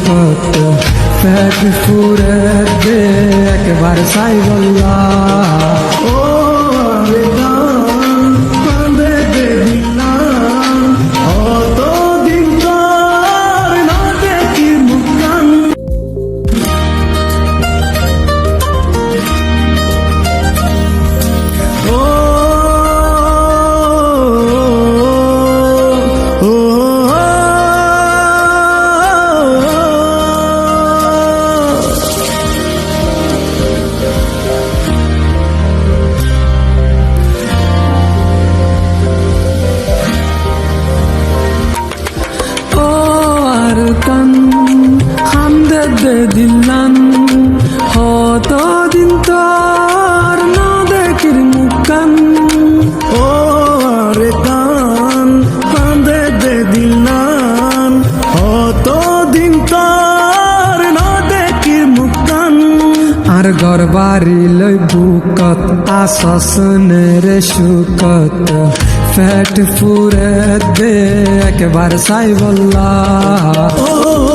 সুখত পেট ফুরে দে একবার সাই বল্লা ও রে গান কাঁদে দে দিলাম অত দিন তোর না দেখি মুখান কান হামদে দে দিলান হত দিন তোর না দেখির মুখান ও রে কান হামদে দে দিলান হত দিন তোর না দেখির মুখান আর ঘর বাড়ি লই বুকত আসসনের সুকত পেট ফুরে দে একবার সাই বল্লা ও